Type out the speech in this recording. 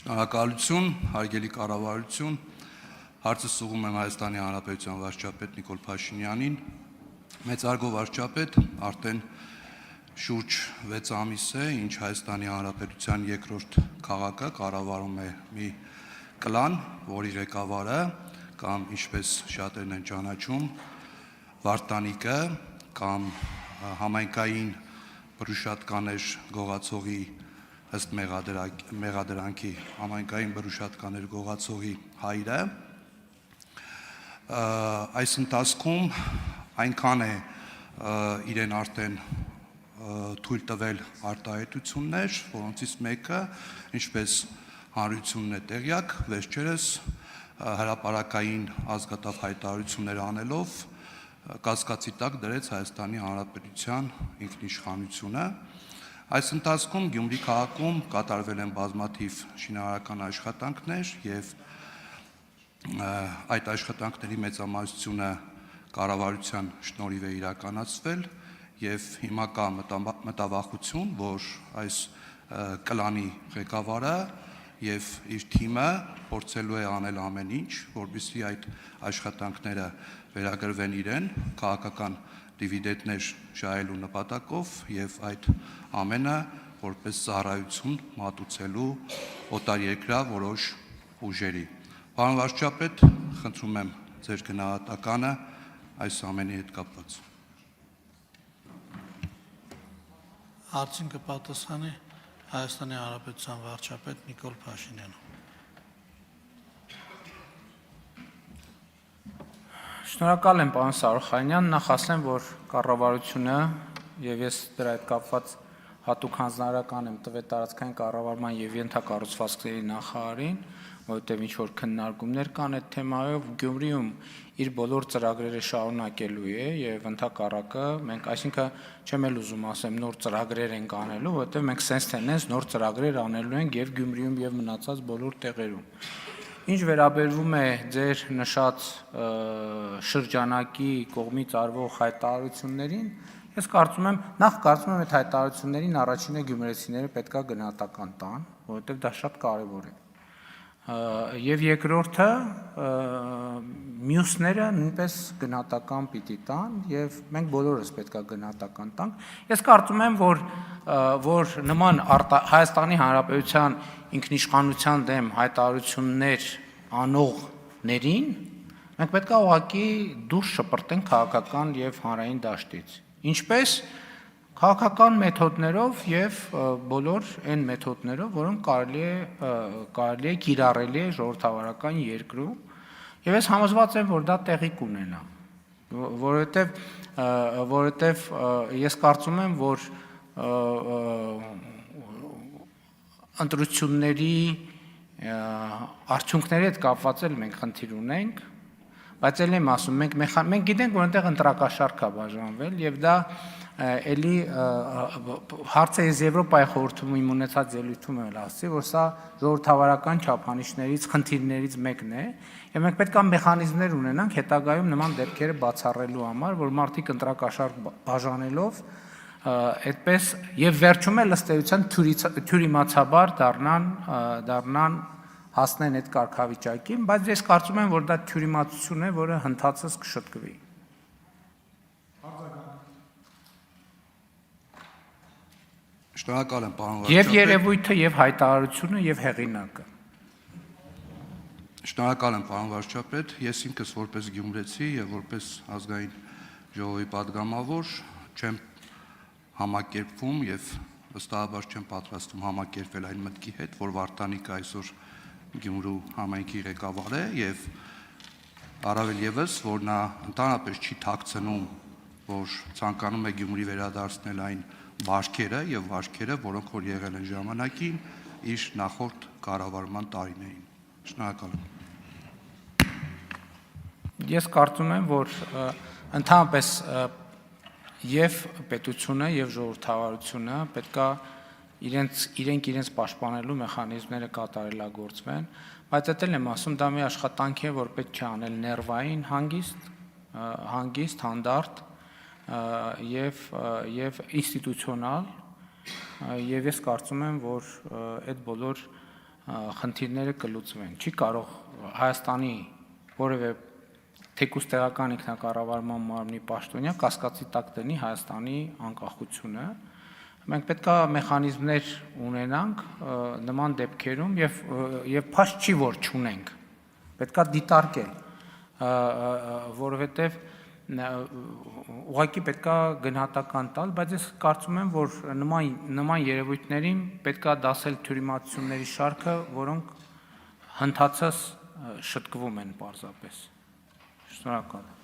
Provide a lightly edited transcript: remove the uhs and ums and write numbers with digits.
Շնորհակալություն, հարգելի կառավարություն, հարցս ուղղում եմ Հայաստանի Հանրապետության վարչապետ Նիկոլ Փաշինյանին։ Մեծարգո վարչապետ, արդեն շուրջ 6 ամիս է, ինչ Հայաստանի Հանրապետության երկրորդ քաղաքը կառավարում է մի կլան, որի ղեկավարը կամ ինչպես շատերն են ճանաչում, Վարդանիկը կամ համայնքային բռնուշատկաներ գողացողի ըստ մեղադրանքի համայնքային բռնուշատկաներ գողացողի հայրը, այս ընթացքում այնքան է իրեն արդեն թույլ տվել արտահայտություններ, որոնցից մեկը, ինչպես հանրությունն է տեղյակ, վերջերս հրապարակային ազգատափ հայտարարություններ անելով կասկածի տակ դրեց Հայաստանի Հանրապետության ինքնիշխանությունը։ Այս ընթացքում Գյումրի քաղաքում կատարվել են բազմաթիվ շինարարական աշխատանքներ եւ այդ աշխատանքների մեծամասնությունը կառավարության շնորհիվ է իրականացվել եւ հիմա կա մտավախություն, որ այս կլանի ղեկավարը եւ իր թիմը փորձելու է անել ամեն ինչ, որպեսզի այդ աշխատանքները վերագրվեն իրեն քաղաքական դիվիդենտներ շահելու նպատակով եւ այդ ամենը որպես ծառայություն մատուցելու օտարերկրյա որոշ ուժերի։ Պարոն վարչապետ, խնդրում եմ ձեր գնահատականը այս ամենի հետ կապված։ Հարցին կպատասխանի Հայաստանի Հանրապետության վարչապետ Նիկոլ Փաշինյանը։ Շնորհակալ եմ պարոն Սարոխյանյան, նախ ասեմ, որ կառավարությունը եւ ես դրա հետ կապված հատուկ հանձնարարական եմ տվել տարածքային կառավարման եւ ենթակառուցվածքների նախարարին, որովհետեւ ինչ որ քննարկումներ կան այդ թեմայով, Գյումրիում իր բոլոր ծրագրերը շարունակելու է եւ ընդհակառակը մենք, այսինքն չեմ էլ ուզում ասեմ նոր ծրագրեր ենք անելու, որովհետեւ մենք sense tendency նոր ծրագրեր անելու ենք եւ Գյումրիում եւ մնացած բոլոր տեղերում։ Ինչ վերաբերվում է ձեր նշած շրջանակի կողմից արվող հայտարարություններին, ես կարծում եմ, նախ կարծում եմ այդ հայտարարություններին առաջինը գյումրեցիները պետք է գնահատական տան, որովհետև դա շատ կարևոր է։ Եվ երկրորդը մյուսները նույնպես գնահատական պիտի տան եւ մենք բոլորս պետք է գնահատական տանք։ Ես կարծում եմ, որ նման Հայաստանի Հանրապետության ինքնիշխանության դեմ հայտարարություններ անողներին մենք պետք է ուղղակի դուրս շպրտենք քաղաքական եւ հանրային դաշտից։ Ինչպես քաղաքական մեթոդներով եւ բոլոր այն մեթոդներով, որոնք կարելի է կիրառելի է ժողովրդավարական երկրում, եւ ես համոզված եմ, որ դա տեղի կունենա, որովհետեւ ես կարծում եմ, որ ընտրությունների արդյունքների հետ կապված էլ մենք խնդիր ունենք, բայց էլ եմ ասում, մենք գիտենք, որ այնտեղ ընտրակաշառք է բաժանվել եւ դա էլի հարցը ես Եվրոպայի խորհրդում իմ ունեցած ելույթում եմ ասացի, որ սա ժողովրդավարական չափանիշներից, խնդիրներից մեկն է, եւ մենք պետք է մեխանիզմներ ունենանք հետագայում նման դեպքերը բացառելու համար, որ մարդիկ ընտրակաշառք բաժանելով այդպես եւ վերջում էլ ըստ էության թյուրիմացաբար դառնան հասնեն այդ կարգավիճակին, բայց ես կարծում եմ, որ դա թյուրիմացություն է, որը հնդածս կշտկվի։ Շնորհակալ եմ, պարոն վարչապետ։ Եվ երևույթը, եւ հայտարարությունը, եւ հեղինակը։ Շնորհակալ եմ, պարոն վարչապետ։ Ես ինքս որպես գյումրեցի եւ որպես ազգային ժողովի падգամավոր չեմ համակերպվում եւ վստահաբար չեմ պատրաստվում համակերպվել այն մտքի հետ, որ Վարդանիկը այսօր Գյումրու համայնքի ղեկավար է եւ առավել եւս, որ նա ընդհանրապես չի թաքցնում, որ ցանկանում է Գյումրի վերադարձնել այն վարքերը եւ վարքերը, որոնք որ եղել են ժամանակին իր նախորդ կառավարման տարիներին։ Շնորհակալ եմ։ Ես կարծում եմ, որ ընդհանրապես եւ պետությունը եւ ժողովրդավարությունը պետքա իրենք պաշտպանելու մեխանիզմները կատարելագործվեն, բայց դա էլ եմ ասում, դա մի աշխատանք է, որ պետք է անել ներվային, հանգիստ, հանդարտ եւ ինստիտուցիոնալ, եւ ես կարծում եմ, որ այդ բոլոր խնդիրները կլուծվեն։ Չի կարող Հայաստանի որևէ թեկուզ տեղական ինքնակառավարման մարմնի պաշտոնյա կասկածի տակ դնի Հայաստանի անկախությունը։ Մենք պետք է մեխանիզմներ ունենանք նման դեպքերում եւ փաստ չի որ չունենք։ Պետք է դիտարկել, որովհետեւ ուղղակի պետք է գնահատական տալ, բայց ես կարծում եմ, որ նման երևույթներին պետք է դասել թյուրիմացությունների շարքը, որոնք հնդածս շտկվում են պարզապես։ Շնորհակալ եմ։